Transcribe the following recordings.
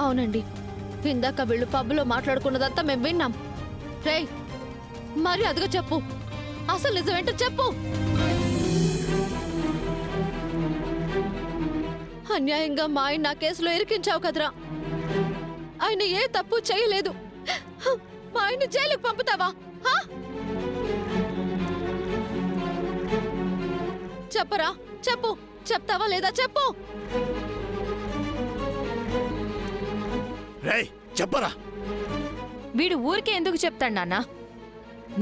అవునండి, ఇందాక వీళ్ళు పబ్లో మాట్లాడుకున్నదంతా మేము విన్నాం. రేయ్, మరి అదిగో చెప్పు, అసలు నిజమేంటో చెప్పు. అన్యాయంగా మా ఆయన నా కేసులో ఇరికించావు కదరా. ఆయన ఏ తప్పు చేయలేదు. మా ఆయన జైలుకి పంపుతావా? చెప్పరా, చెప్పు. చెప్తావా లేదా చెప్పు. రేయ్ చెప్పరా. వీడు ఊరికే ఎందుకు చెప్తాడు నాన్న?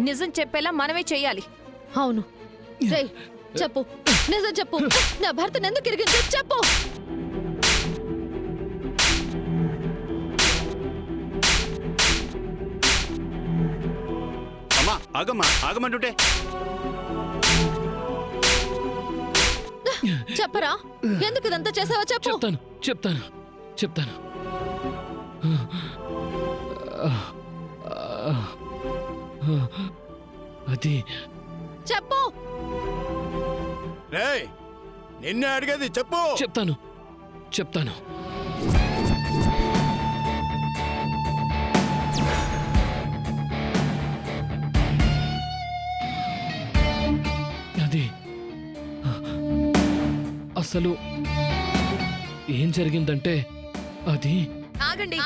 నిజం చెప్పేలా మనమే చెయ్యాలి. అవును, రేయ్ చెప్పు, నిజం చెప్పు. నా భర్తను ఎందుకు ఇరిగించు చెప్పు. అమ్మా ఆగమ్మా, ఆగమంటుంటే. చెప్పరా, ఎందుకు ఇదంతా చేసావో చెప్పు. చెప్తాను. అది చెప్పు. రేయ్ నిన్నే అడిగేది, చెప్పు. చెప్తాను. అది అసలు ఏం జరిగిందంటే అది ఆగండి.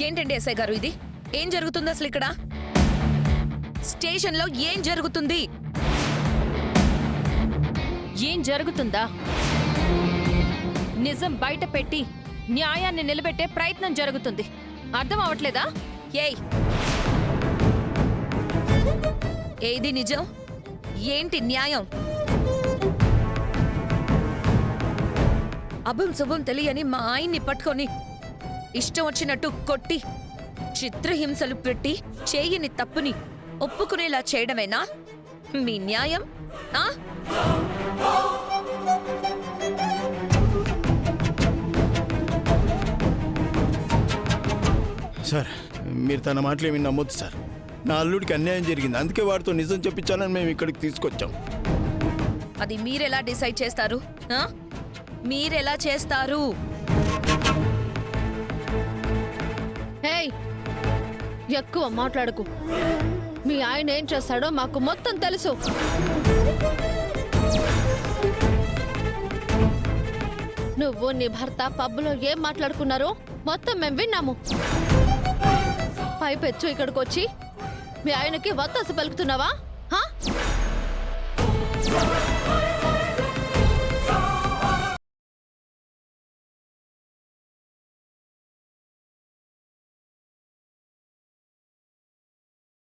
ఏంటండి ఎస్ఐ గారు, ఇది ఏం జరుగుతుంది అసలు? ఇక్కడ స్టేషన్ లో ఏం జరుగుతుంది? ఏం జరుగుతుందా? నిజం బయట పెట్టి న్యాయాన్ని నిలబెట్టే ప్రయత్నం జరుగుతుంది. అర్థం అవట్లేదా? ఏది నిజం, ఏంటి న్యాయం? అభం శుభం తెలియని మా ఆయన్ని పట్టుకొని ఇష్టం వచ్చినట్టు కొట్టి చిత్రహింసలు పెట్టి చేయని తప్పుని ఒప్పుకునేలా చేయడమేనా మీ న్యాయం? సార్ మీరు తన మాటలు ఏమి నమ్మొద్దు సార్. నా అల్లుడికి అన్యాయం జరిగింది, అందుకే వాడితో నిజం చెప్పించాలని మేము ఇక్కడికి తీసుకొచ్చాం. అది మీరెలా డిసైడ్ చేస్తారు? మీరెలా చేస్తారు? ఎక్కువ మాట్లాడకు. మీ ఆయన ఏం చేస్తాడో మాకు మొత్తం తెలుసు. నువ్వు నీ భర్త పబ్లో ఏం మాట్లాడుకున్నారో మొత్తం మేము విన్నాము. పైపెచ్చు ఇక్కడికి వచ్చి మీ ఆయనకి వత్తాసు పలుకుతున్నావా?